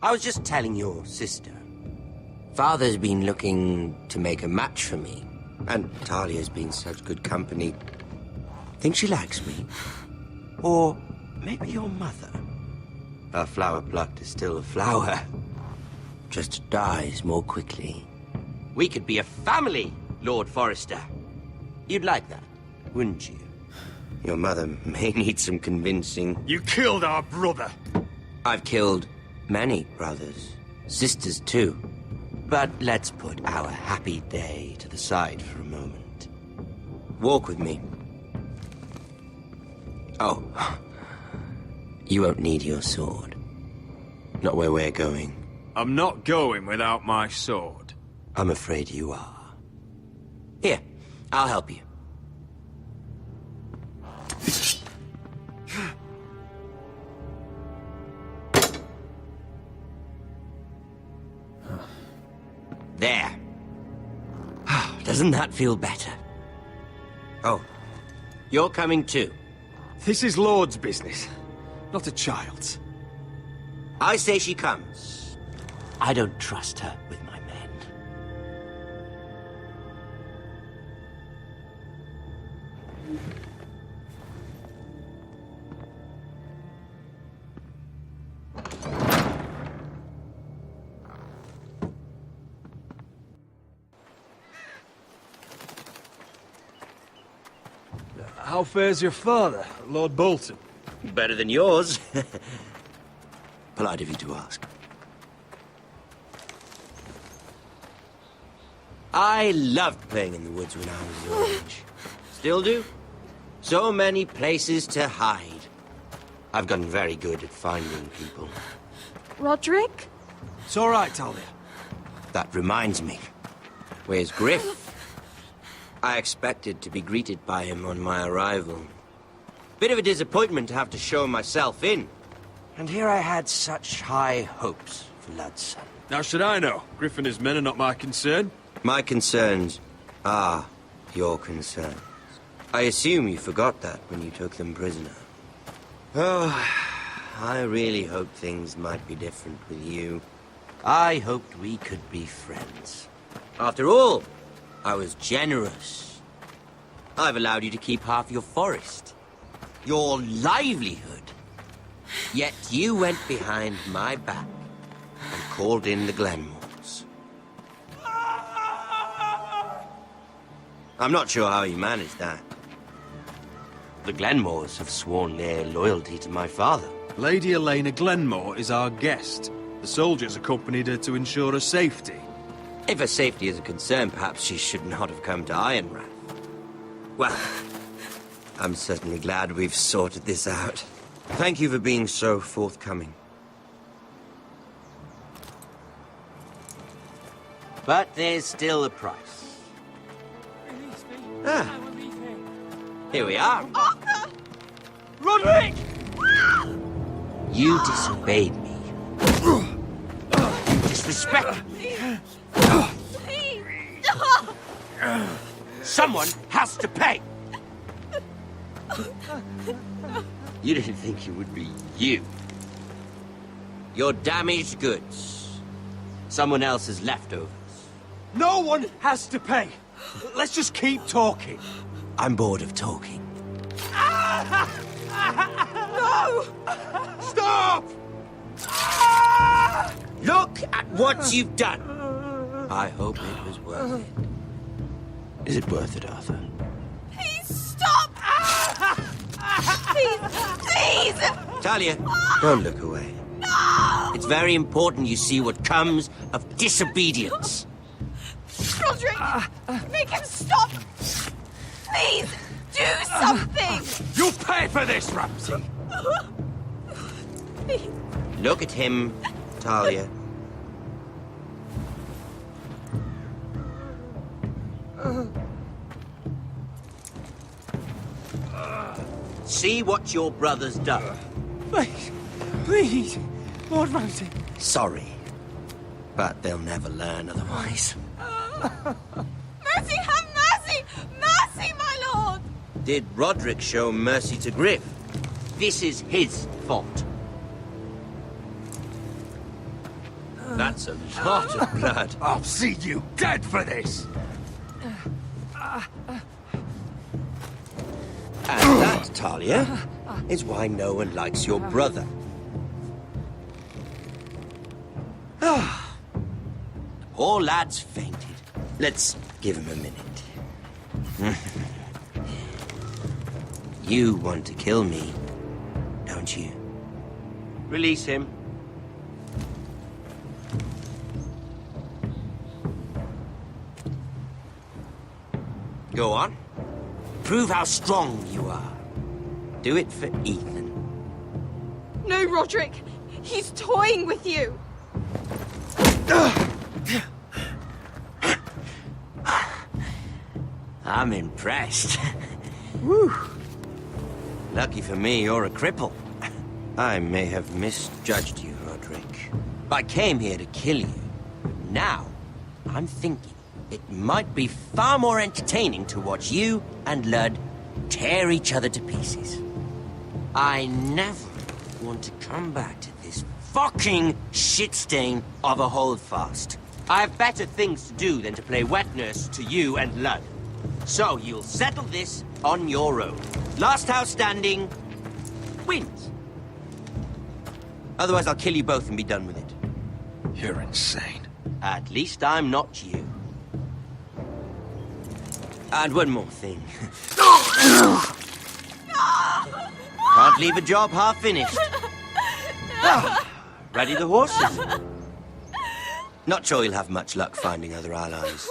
I was just telling your sister. Father's been looking to make a match for me. And Talia's been such good company. Think she likes me? Or maybe your mother? A flower plucked is still a flower. Just dies more quickly. We could be a family, Lord Forrester. You'd like that, wouldn't you? Your mother may need some convincing. You killed our brother! I've killed many brothers. Sisters, too. But let's put our happy day to the side for a moment. Walk with me. Oh. You won't need your sword. Not where we're going. I'm not going without my sword. I'm afraid you are. Here, I'll help you. There. Doesn't that feel better? Oh, you're coming too. This is Lord's business, not a child's. I say she comes. I don't trust her with my men. How fares your father, Lord Bolton? Better than yours. Polite of you to ask. I loved playing in the woods when I was your age. Still do. So many places to hide. I've gotten very good at finding people. Roderick? It's all right, Talia. That reminds me. Where's Griff? I expected to be greeted by him on my arrival. Bit of a disappointment to have to show myself in. And here I had such high hopes for Ludson. Now should I know? Griff and his men are not my concern. My concerns are your concerns. I assume you forgot that when you took them prisoner. Oh, I really hoped things might be different with you. I hoped we could be friends. After all, I was generous. I've allowed you to keep half your forest. Your livelihood. Yet you went behind my back and called in the Glenmores. I'm not sure how you managed that. The Glenmores have sworn their loyalty to my father. Lady Elena Glenmore is our guest. The soldiers accompanied her to ensure her safety. If her safety is a concern, perhaps she should not have come to Ironrath. Well, I'm certainly glad we've sorted this out. Thank you for being so forthcoming. But there's still a price. Ah. Here we are. Arthur! Roderick! You disobeyed me. You disrespected me. Please! Someone has to pay. You didn't think it would be you. Your damaged goods. Someone else's leftovers. No one has to pay. Let's just keep talking. I'm bored of talking. No! Stop! Look at what you've done. I hope it was worth it. Is it worth it, Arthur? Please stop! Please! Please! Talia, don't look away. No! It's very important you see what comes of disobedience. Roderick! Make him stop! Please! Do something! You'll pay for this, Ramsay! Please! Look at him, Talia. See what your brother's done. Please, please, Lord Ramsay. Sorry, but they'll never learn otherwise. Mercy, have mercy! Mercy, my lord! Did Roderick show mercy to Griff? This is his fault. That's a lot of blood. I'll see you dead for this! And that, Talia, is why no one likes your brother. Ah, the poor lad's fainted. Let's give him a minute. You want to kill me, don't you? Release him. Go on. Prove how strong you are. Do it for Ethan. No, Roderick. He's toying with you. I'm impressed. Woo. Lucky for me, you're a cripple. I may have misjudged you, Roderick. I came here to kill you. But now, I'm thinking it might be far more entertaining to watch you and Ludd tear each other to pieces. I never want to come back to this fucking shit stain of a holdfast. I have better things to do than to play wet nurse to you and Ludd. So you'll settle this on your own. Last house standing wins. Otherwise, I'll kill you both and be done with it. You're insane. At least I'm not you. And one more thing. Can't leave a job half finished. Ready the horses? Not sure you'll have much luck finding other allies.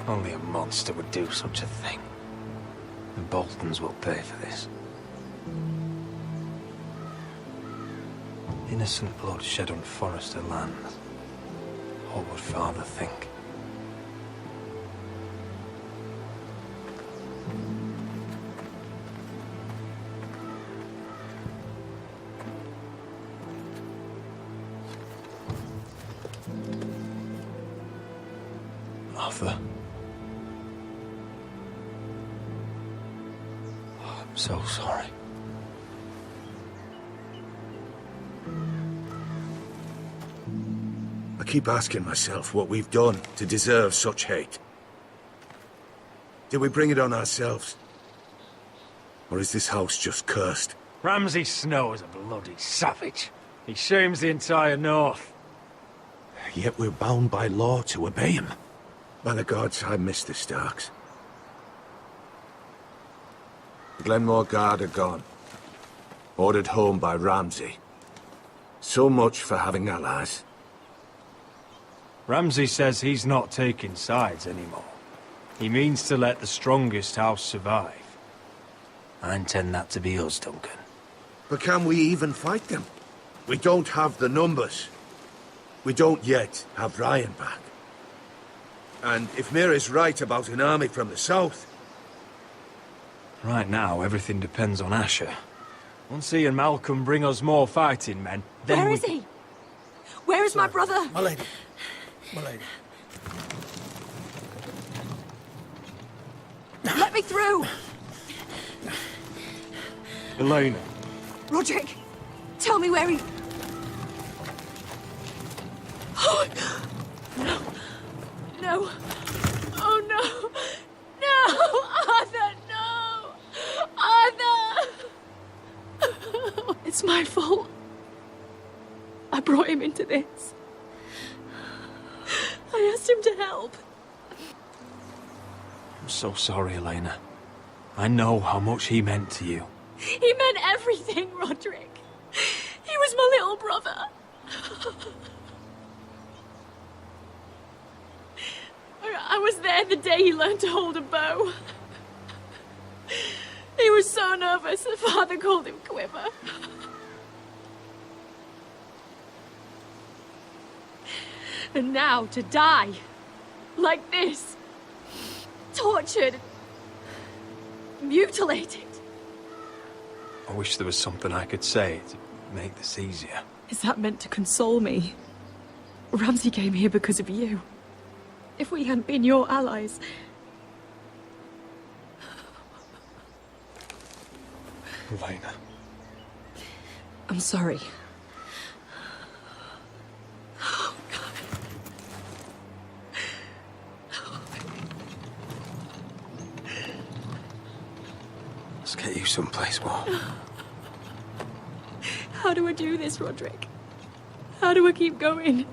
Only a monster would do such a thing. The Boltons will pay for this. Innocent blood shed on Forrester lands. What would Father think? Arthur. I'm so sorry. I keep asking myself what we've done to deserve such hate. Did we bring it on ourselves? Or is this house just cursed? Ramsay Snow is a bloody savage. He shames the entire North. Yet we're bound by law to obey him. By the gods, I miss the Starks. The Glenmore Guard are gone. ordered home by Ramsay. So much for having allies. Ramsay says he's not taking sides anymore. He means to let the strongest house survive. I intend that to be us, Duncan. But can we even fight them? We don't have the numbers. We don't yet have Ryan back. And if Mira's right about an army from the south... Right now, everything depends on Asher. Once he and Malcolm bring us more fighting men, then Where is he? Where is my brother? My lady. My lady. Let me through! Elena. Roderick, tell me where he... Oh, no. No. Oh, no. No! Arthur, no! Arthur! It's my fault. I brought him into this. I asked him to help. I'm so sorry, Elena. I know how much he meant to you. He meant everything, Roderick. He was my little brother. I was there the day he learned to hold a bow. He was so nervous that Father called him Quiver. And now to die like this, tortured, mutilated. I wish there was something I could say to make this easier. Is that meant to console me? Ramsay came here because of you. If we hadn't been your allies... Elena. I'm sorry. Let's get you someplace warm. How do I do this, Roderick? How do I keep going?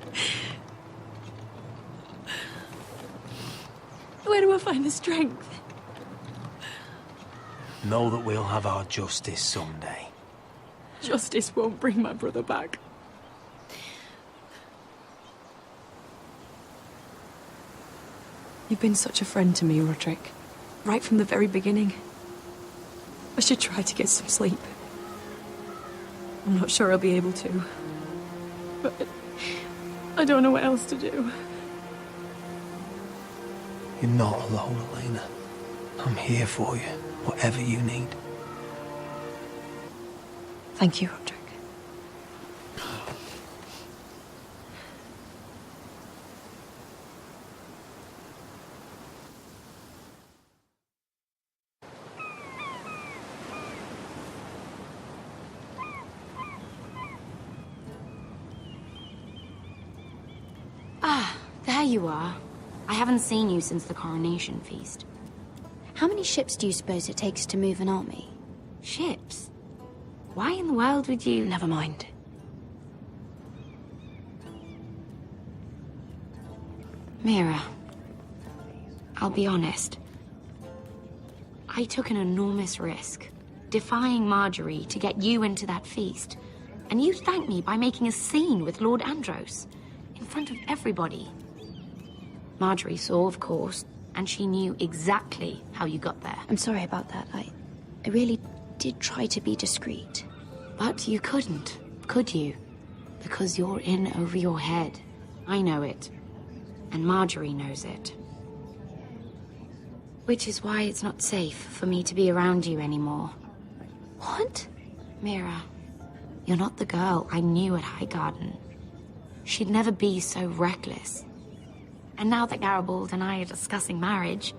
Where do I find the strength? Know that we'll have our justice someday. Justice won't bring my brother back. You've been such a friend to me, Roderick. Right from the very beginning. I should try to get some sleep. I'm not sure I'll be able to. But I don't know what else to do. You're not alone, Elena. I'm here for you, whatever you need. Thank you, Roderick. Ah, there you are. I haven't seen you since the coronation feast. How many ships do you suppose it takes to move an army? Ships? Why in the world would you... Never mind. Mira, I'll be honest. I took an enormous risk, defying Marjorie to get you into that feast. And you thanked me by making a scene with Lord Andros, in front of everybody. Marjorie saw, of course, and she knew exactly how you got there. I'm sorry about that. I really did try to be discreet. But you couldn't, could you? Because you're in over your head. I know it. And Marjorie knows it. Which is why it's not safe for me to be around you anymore. What? Mira, you're not the girl I knew at Highgarden. She'd never be so reckless. And now that Garibald and I are discussing marriage,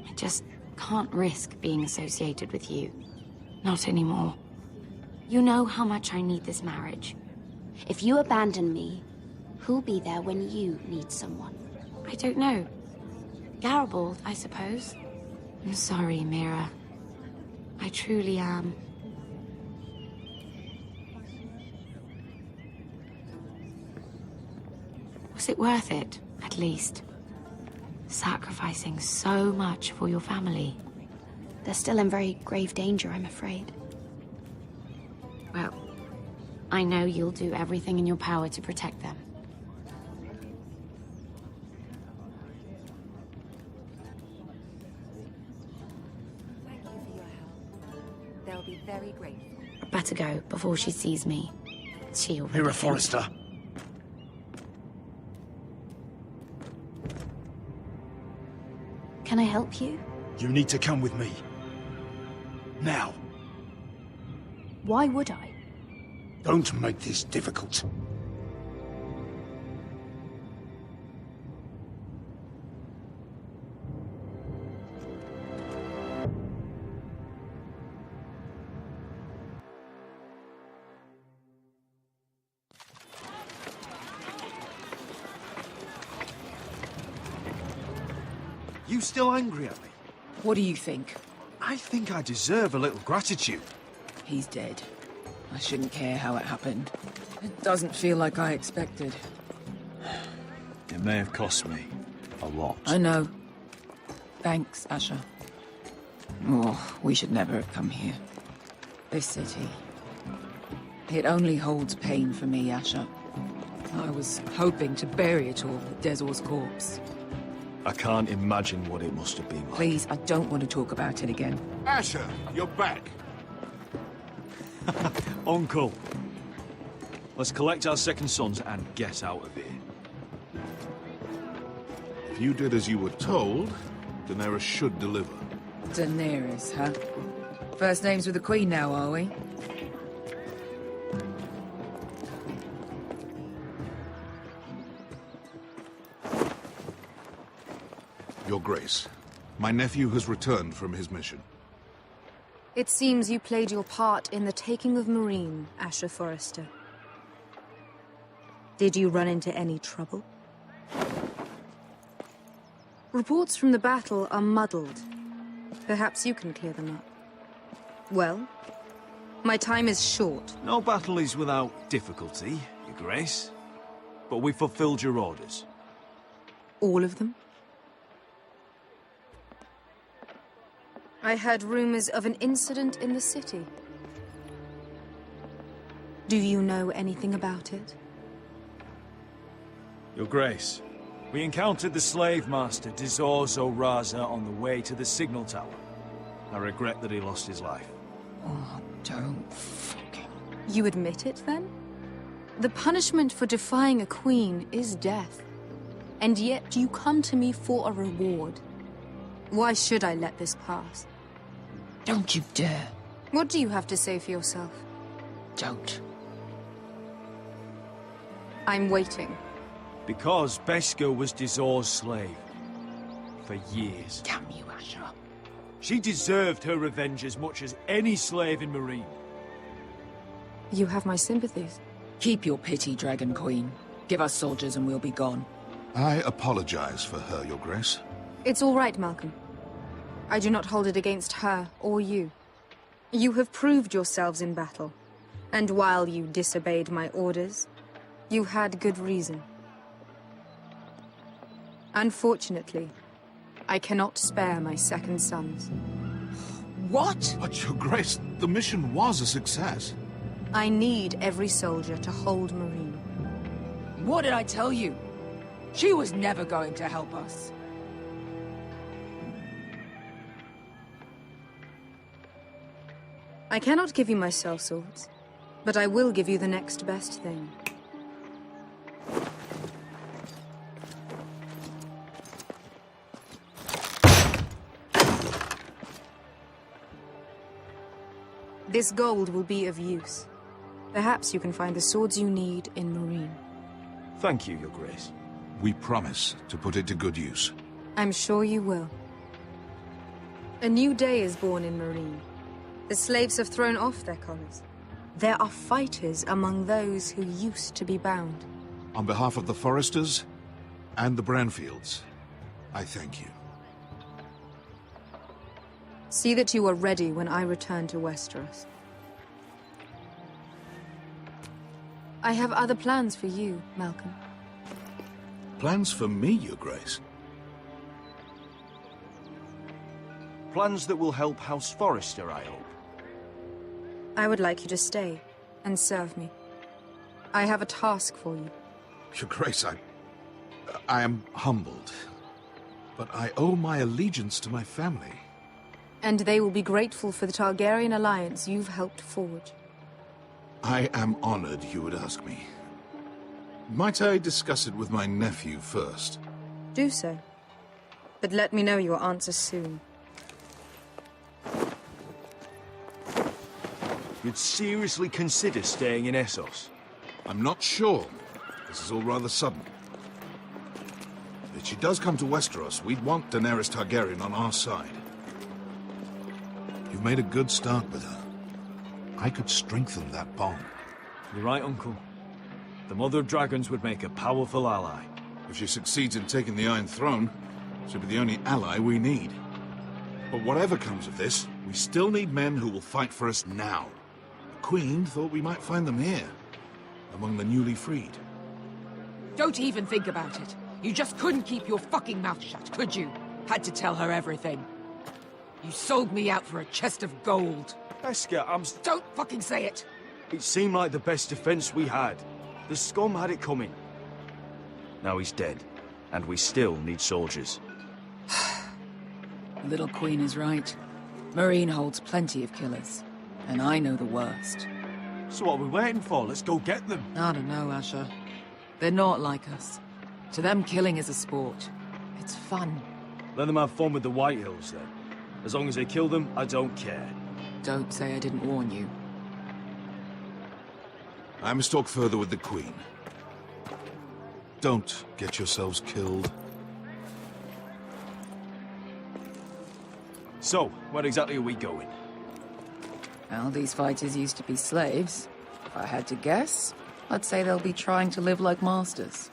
I just can't risk being associated with you. Not anymore. You know how much I need this marriage. If you abandon me, who'll be there when you need someone? I don't know. Garibald, I suppose. I'm sorry, Mira. I truly am. Was it worth it, at least? Sacrificing so much for your family? They're still in very grave danger, I'm afraid. Well, I know you'll do everything in your power to protect them. Thank you for your help. They'll be very grateful. Better go before she sees me. She already Mira thinks- Forrester. Can I help you? You need to come with me. Now. Why would I? Don't make this difficult. You still angry at me? What do you think? I think I deserve a little gratitude. He's dead. I shouldn't care how it happened. It doesn't feel like I expected. It may have cost me a lot. I know. Thanks, Asher. Oh, we should never have come here. This city. It only holds pain for me, Asher. I was hoping to bury it all with Dezor's corpse. I can't imagine what it must have been like. Please, I don't want to talk about it again. Asher, you're back. Uncle. Let's collect our second sons and get out of here. If you did as you were told, Daenerys should deliver. Daenerys, huh? First names with the Queen now, are we? Your Grace, my nephew has returned from his mission. It seems you played your part in the taking of Marine, Asher Forrester. Did you run into any trouble? Reports from the battle are muddled. Perhaps you can clear them up. Well, my time is short. No battle is without difficulty, Your Grace. But we fulfilled your orders. All of them? I heard rumors of an incident in the city. Do you know anything about it? Your Grace, we encountered the slave master Dizor Zoraza on the way to the signal tower. I regret that he lost his life. Oh, don't fucking... You admit it, then? The punishment for defying a queen is death. And yet you come to me for a reward. Why should I let this pass? Don't you dare. What do you have to say for yourself? Don't. I'm waiting. Because Beskha was Dizor's slave. For years. Damn you, Asher. She deserved her revenge as much as any slave in Marine. You have my sympathies. Keep your pity, Dragon Queen. Give us soldiers and we'll be gone. I apologize for her, Your Grace. It's all right, Malcolm. I do not hold it against her or you. You have proved yourselves in battle. And while you disobeyed my orders, you had good reason. Unfortunately, I cannot spare my second sons. What? But, Your Grace, the mission was a success. I need every soldier to hold Marine. What did I tell you? She was never going to help us. I cannot give you my sellswords, but I will give you the next best thing. This gold will be of use. Perhaps you can find the swords you need in Marine. Thank you, Your Grace. We promise to put it to good use. I'm sure you will. A new day is born in Marine. The slaves have thrown off their collars. There are fighters among those who used to be bound. On behalf of the Forresters and the Branfields, I thank you. See that you are ready when I return to Westeros. I have other plans for you, Malcolm. Plans for me, Your Grace? Plans that will help House Forrester, I hope. I would like you to stay. and serve me. I have a task for you. Your Grace, I am humbled. But I owe my allegiance to my family. And they will be grateful for the Targaryen alliance you've helped forge. I am honored you would ask me. Might I discuss it with my nephew first? Do so. But let me know your answer soon. You'd seriously consider staying in Essos? I'm not sure. This is all rather sudden. If she does come to Westeros, we'd want Daenerys Targaryen on our side. You've made a good start with her. I could strengthen that bond. You're right, Uncle. The Mother of Dragons would make a powerful ally. If she succeeds in taking the Iron Throne, she'll be the only ally we need. But whatever comes of this, we still need men who will fight for us now. The Queen thought we might find them here, among the newly freed. Don't even think about it. You just couldn't keep your fucking mouth shut, could you? Had to tell her everything. You sold me out for a chest of gold. Esker, Don't fucking say it! It seemed like the best defense we had. The scum had it coming. Now he's dead, and we still need soldiers. The little queen is right. Marine holds plenty of killers, and I know the worst. So what are we waiting for? Let's go get them. I don't know, Asher. They're not like us. To them, killing is a sport. It's fun. Let them have fun with the White Hills, then. As long as they kill them, I don't care. Don't say I didn't warn you. I must talk further with the Queen. Don't get yourselves killed. So, where exactly are we going? Well, these fighters used to be slaves. If I had to guess, I'd say they'll be trying to live like masters.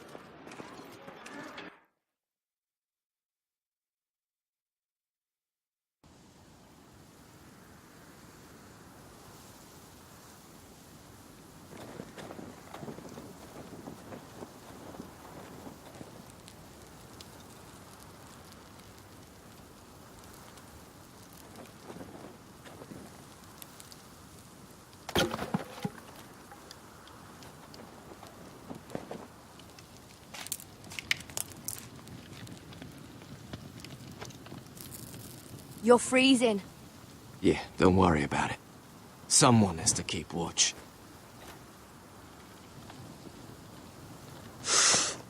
You're freezing. Yeah, don't worry about it. Someone has to keep watch.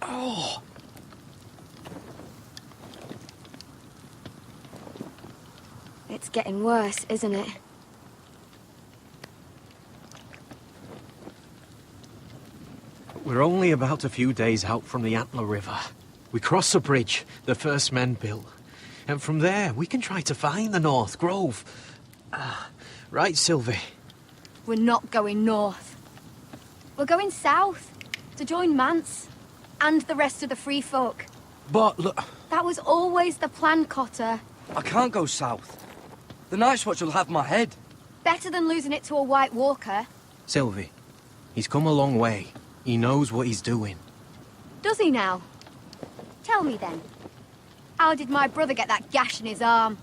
Oh! It's getting worse, isn't it? We're only about a few days out from the Antler River. We cross a bridge the first men built. And from there, we can try to find the North Grove. Right, Sylvie? We're not going north. We're going south, to join Mance, and the rest of the Free Folk. But look... That was always the plan, Cotter. I can't go south. The Night's Watch will have my head. Better than losing it to a White Walker. Sylvie, he's come a long way. He knows what he's doing. Does he now? Tell me then. How did my brother get that gash in his arm?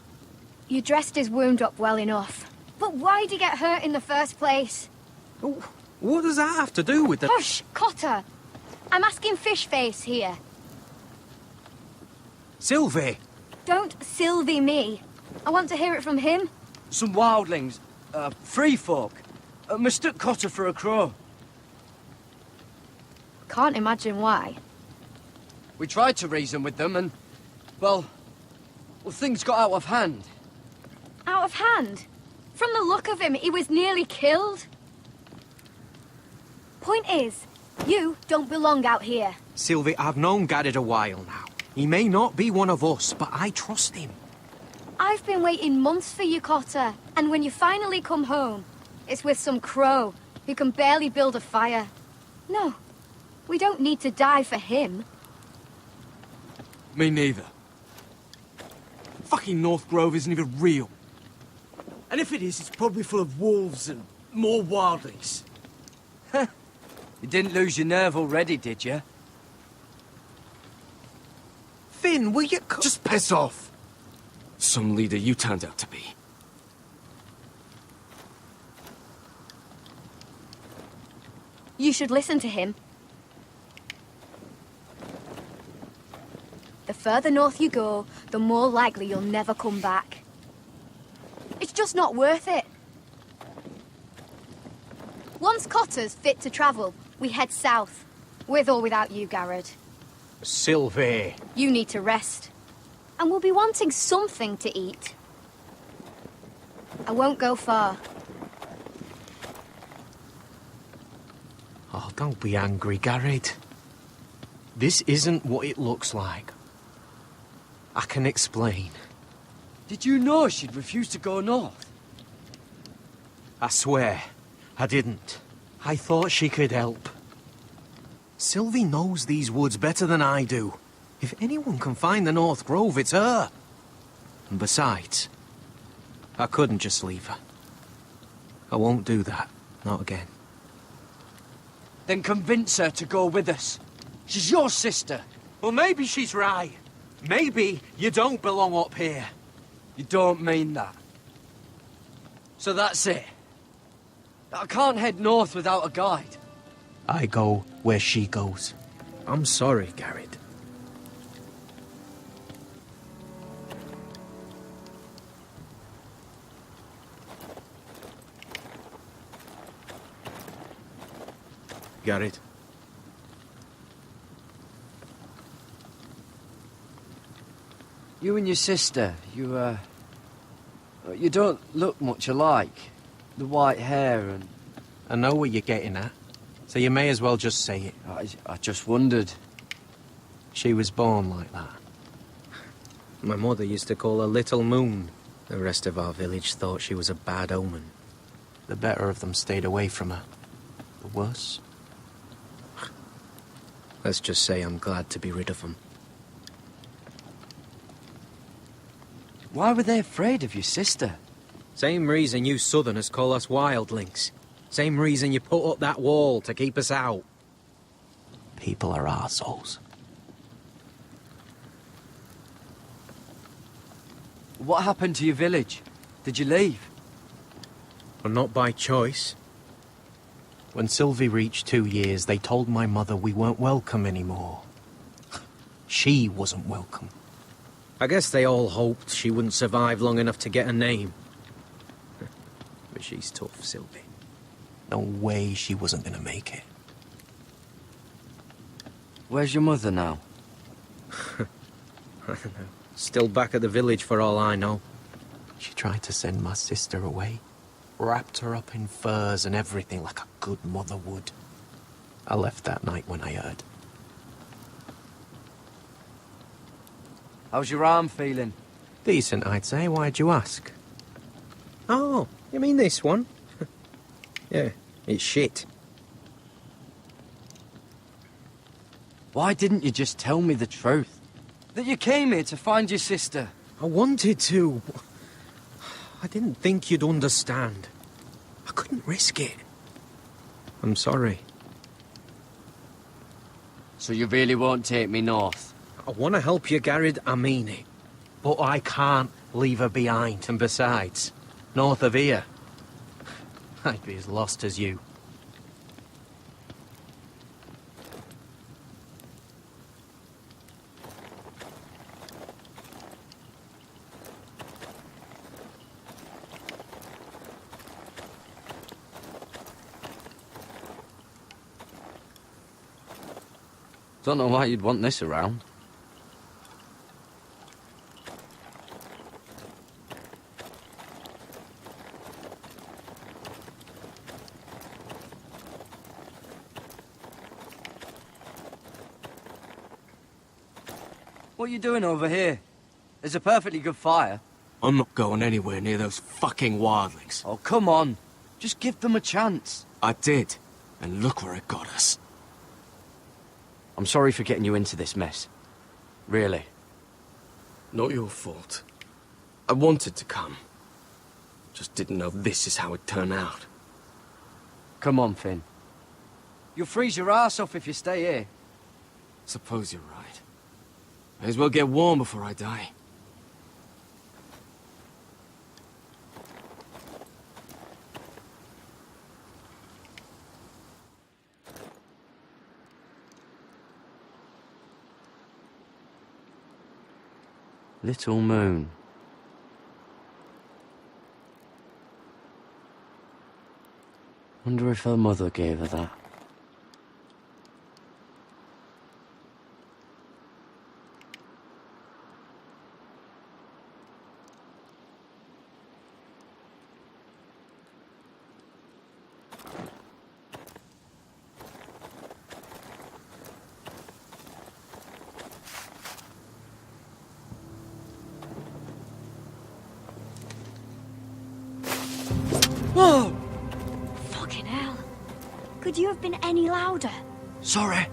You dressed his wound up well enough. But why'd he get hurt in the first place? What does that have to do with the... Hush, Cotter! I'm asking Fishface here. Sylvie! Don't Sylvie me. I want to hear it from him. Some wildlings, free folk, mistook Cotter for a crow. Can't imagine why. We tried to reason with them and, well, things got out of hand. Out of hand? From the look of him, he was nearly killed. Point is, you don't belong out here. Sylvie, I've known Gaddard a while now. He may not be one of us, but I trust him. I've been waiting months for you, Cotter. And when you finally come home, it's with some crow who can barely build a fire. No, we don't need to die for him. Me neither. Fucking North Grove isn't even real. And if it is, it's probably full of wolves and more wildlings. You didn't lose your nerve already, did you? Finn, will you... Just piss off! Some leader you turned out to be. You should listen to him. The further north you go, the more likely you'll never come back. It's just not worth it. Once Cotter's fit to travel, we head south. With or without you, Garrod. Sylvie. You need to rest. And we'll be wanting something to eat. I won't go far. Oh, don't be angry, Garrett. This isn't what it looks like. I can explain. Did you know she'd refuse to go north? I swear, I didn't. I thought she could help. Sylvie knows these woods better than I do. If anyone can find the North Grove, it's her. And besides, I couldn't just leave her. I won't do that. Not again. Then convince her to go with us. She's your sister. Well, maybe she's right. Maybe you don't belong up here. You don't mean that. So that's it. I can't head north without a guide. I go where she goes. I'm sorry, Garrett. Garrett. You and your sister, you don't look much alike. The white hair and... I know what you're getting at, so you may as well just say it. I just wondered. She was born like that. My mother used to call her Little Moon. The rest of our village thought she was a bad omen. The better of them stayed away from her. The worse? Let's just say I'm glad to be rid of them. Why were they afraid of your sister? Same reason you Southerners call us wildlings. Same reason you put up that wall to keep us out. People are arseholes. What happened to your village? Did you leave? Well, not by choice. When Sylvie reached 2 years, they told my mother we weren't welcome anymore. She wasn't welcome. I guess they all hoped she wouldn't survive long enough to get a name. But she's tough, Sylvie. No way she wasn't gonna make it. Where's your mother now? I don't know. Still back at the village for all I know. She tried to send my sister away. Wrapped her up in furs and everything like a good mother would. I left that night when I heard. How's your arm feeling? Decent, I'd say. Why'd you ask? Oh, you mean this one? Yeah, it's shit. Why didn't you just tell me the truth? That you came here to find your sister? I wanted to. I didn't think you'd understand. I couldn't risk it. I'm sorry. So you really won't take me north? I want to help you, Garrett, I mean it. But I can't leave her behind. And besides, north of here, I'd be as lost as you. Don't know why you'd want this around. What are you doing over here? There's a perfectly good fire. I'm not going anywhere near those fucking wildlings. Oh, come on. Just give them a chance. I did, and look where it got us. I'm sorry for getting you into this mess. Really. Not your fault. I wanted to come. Just didn't know this is how it'd turn out. Come on, Finn. You'll freeze your ass off if you stay here. Suppose you're right. May as well get warm before I die. Little moon. Wonder if her mother gave her that. Whoa! Fucking hell. Could you have been any louder? Sorry.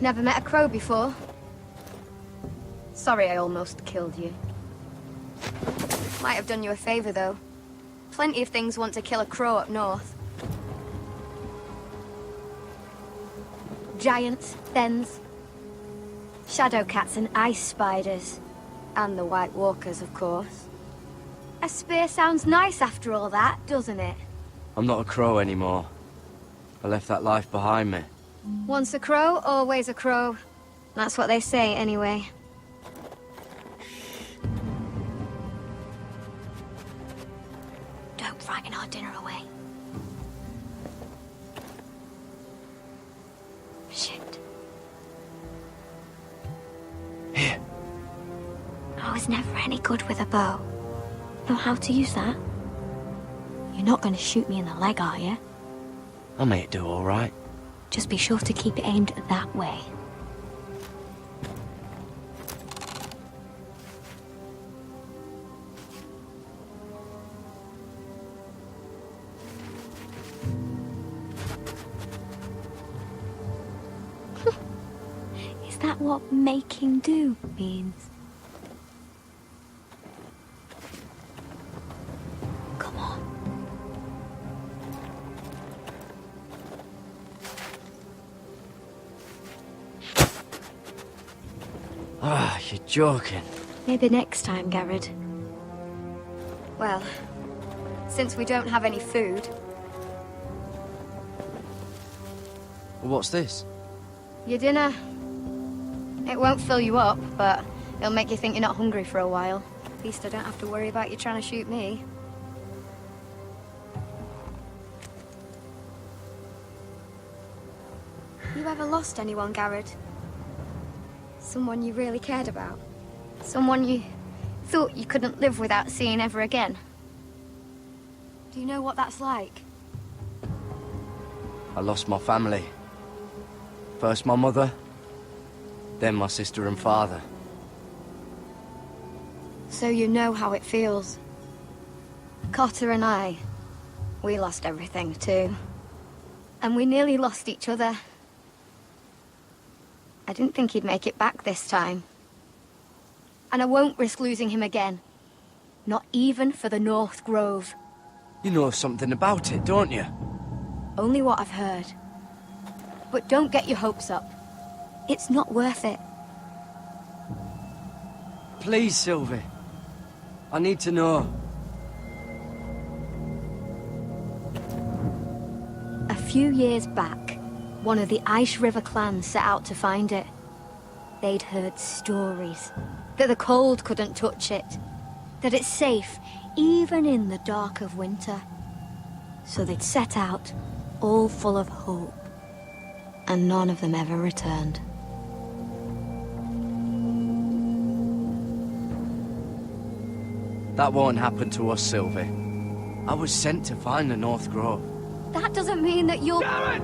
Never met a crow before. Sorry I almost killed you. Might have done you a favor, though. Plenty of things want to kill a crow up north. Giants, thens, shadow cats and ice spiders. And the White Walkers, of course. A spear sounds nice after all that, doesn't it? I'm not a crow anymore. I left that life behind me. Once a crow, always a crow. That's what they say, anyway. Don't frighten our dinner away. Shit. Here. I was never any good with a bow. Know how to use that? You're not going to shoot me in the leg, are you? I may do all right. Just be sure to keep it aimed that way. Is that what making do means? Come on. Ah, you're joking. Maybe next time, Garrett. Well, since we don't have any food... What's this? Your dinner. It won't fill you up, but it'll make you think you're not hungry for a while. At least I don't have to worry about you trying to shoot me. You ever lost anyone, Garrett? Someone you really cared about? Someone you thought you couldn't live without seeing ever again? Do you know what that's like? I lost my family. First my mother, then my sister and father. So you know how it feels. Cotter and I, we lost everything too. And we nearly lost each other. I didn't think he'd make it back this time. And I won't risk losing him again. Not even for the North Grove. You know something about it, don't you? Only what I've heard. But don't get your hopes up. It's not worth it. Please, Sylvie. I need to know. A few years back, one of the Ice River clans set out to find it. They'd heard stories that the cold couldn't touch it, that it's safe even in the dark of winter. So they'd set out, all full of hope, and none of them ever returned. That won't happen to us, Sylvie. I was sent to find the North Grove. That doesn't mean that you'll... Garrett!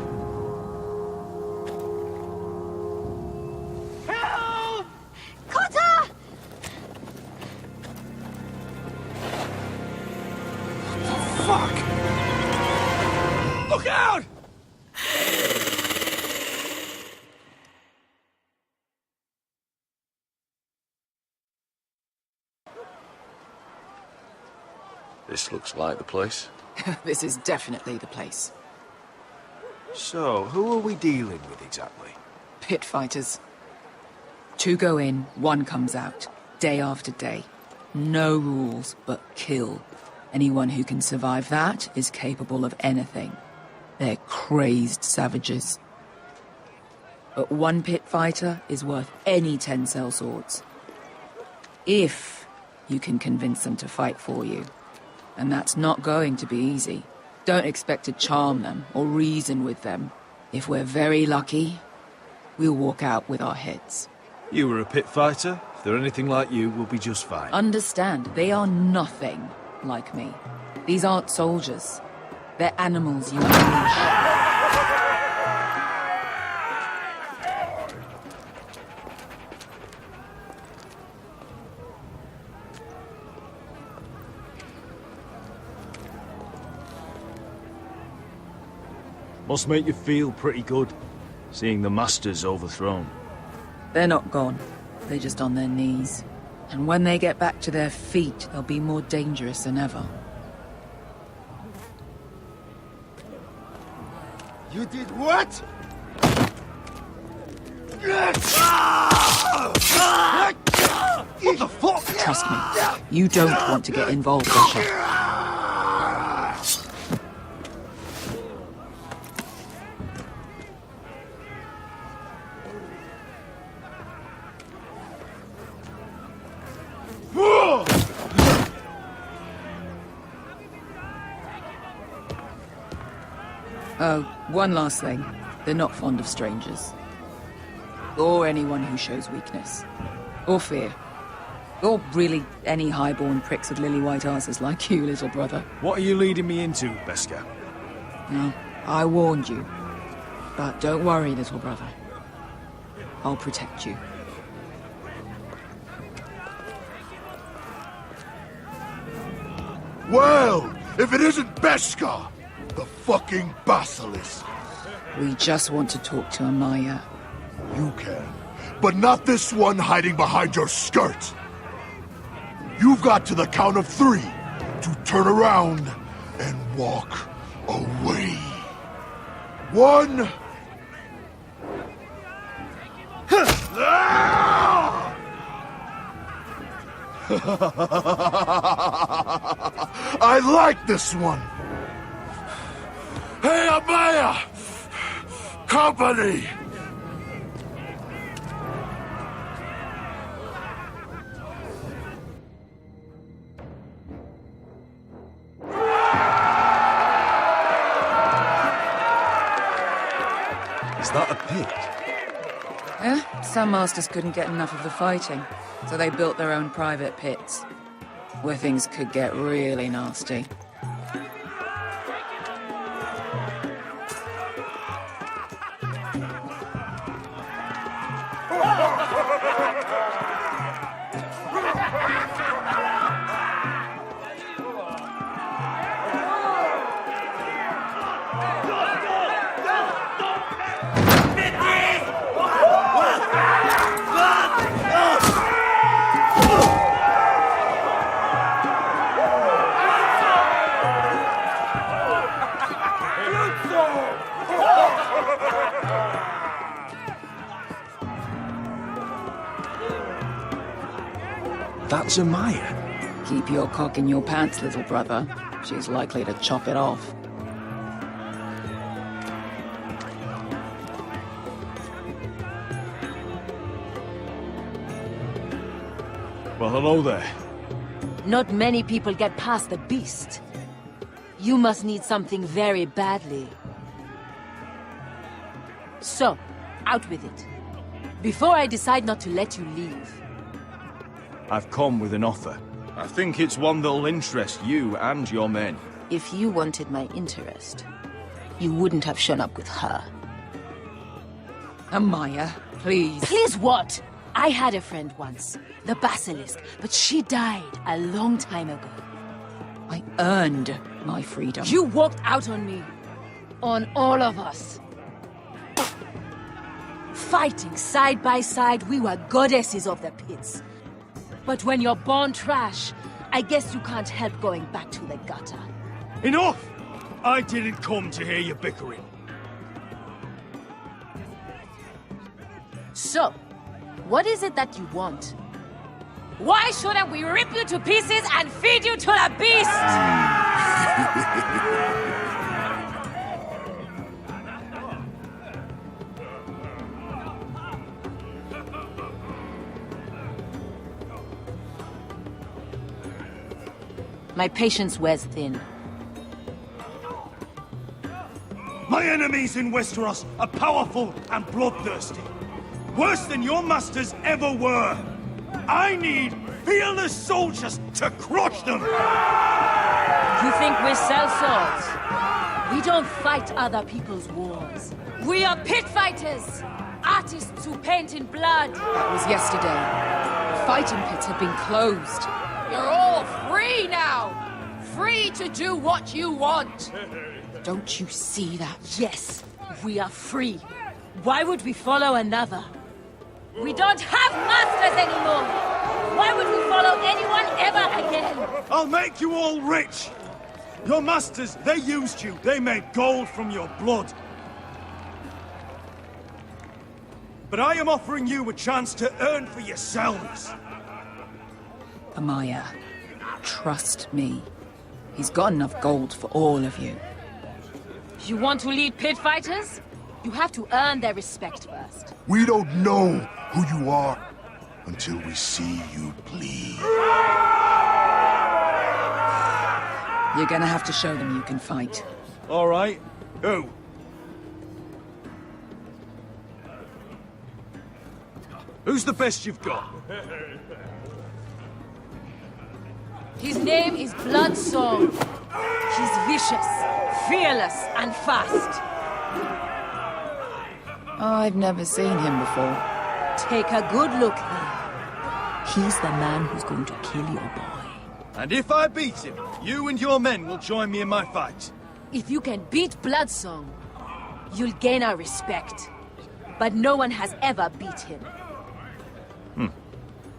Help! Cotter! Fuck! Look out! This looks like the place. This is definitely the place. So, who are we dealing with exactly? Pit fighters. 2 go in, 1 comes out. Day after day. No rules, but kill. Anyone who can survive that is capable of anything. They're crazed savages. But one pit fighter is worth any 10 sellswords. If you can convince them to fight for you. And that's not going to be easy. Don't expect to charm them or reason with them. If we're very lucky, we'll walk out with our heads. You were a pit fighter. If they're anything like you, we'll be just fine. Understand, they are nothing like me. These aren't soldiers. They're animals you unleash. Must make you feel pretty good, seeing the Masters overthrown. They're not gone. They're just on their knees. And when they get back to their feet, they'll be more dangerous than ever. You did what? What the fuck? Trust me, you don't want to get involved, Asher. Oh, one last thing. They're not fond of strangers. Or anyone who shows weakness. Or fear. Or really any highborn pricks with lily-white asses like you, little brother. What are you leading me into, Beskar? No, I warned you. But don't worry, little brother. I'll protect you. Well, if it isn't Beskar, the fucking basilisk. We just want to talk to Amaya. You can, but not this one hiding behind your skirt. You've got to the count of 3 to turn around and walk away. 1. I like this one. Hey, Amaya! Company! Is that a pit? Yeah, some masters couldn't get enough of the fighting, so they built their own private pits, where things could get really nasty. That's Amaya. Keep your cock in your pants, little brother. She's likely to chop it off. Well, hello there. Not many people get past the beast. You must need something very badly. So, out with it. Before I decide not to let you leave. I've come with an offer. I think it's one that'll interest you and your men. If you wanted my interest, you wouldn't have shown up with her. Amaya, please. Please what? I had a friend once, the Basilisk, but she died a long time ago. I earned my freedom. You walked out on me. On all of us. Fighting side by side, we were goddesses of the pits. But when you're born trash, I guess you can't help going back to the gutter. Enough! I didn't come to hear you bickering. So, what is it that you want? Why shouldn't we rip you to pieces and feed you to the beast? My patience wears thin. My enemies in Westeros are powerful and bloodthirsty. Worse than your masters ever were. I need fearless soldiers to crush them! You think we sell swords? We don't fight other people's wars. We are pit fighters! Artists who paint in blood! That was yesterday. The fighting pits have been closed. You're all free now! Free to do what you want! Don't you see that? Yes, we are free. Why would we follow another? We don't have masters anymore! Why would we follow anyone ever again? I'll make you all rich! Your masters, they used you. They made gold from your blood. But I am offering you a chance to earn for yourselves. Amaya, trust me. He's got enough gold for all of you. You want to lead pit fighters? You have to earn their respect first. We don't know who you are until we see you bleed. You're gonna have to show them you can fight. All right. Who? Who's the best you've got? His name is Bloodsong. He's vicious, fearless, and fast. I've never seen him before. Take a good look then. He's the man who's going to kill your boy. And if I beat him, you and your men will join me in my fight. If you can beat Bloodsong, you'll gain our respect. But no one has ever beat him.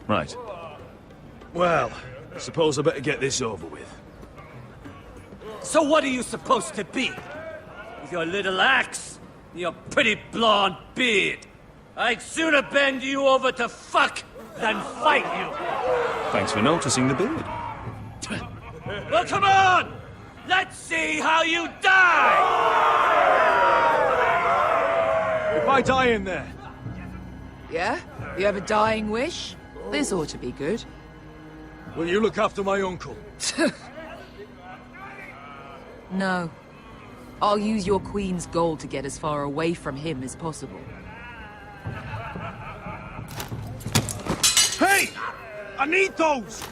Right. Well, I suppose I better get this over with. So what are you supposed to be? With your little axe? And your pretty blonde beard? I'd sooner bend you over to fuck than fight you! Thanks for noticing the beard. Well, come on! Let's see how you die! If I die in there... Yeah? You have a dying wish? This ought to be good. Will you look after my uncle? No. I'll use your queen's gold to get as far away from him as possible. Hey! I need those!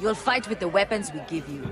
You'll fight with the weapons we give you.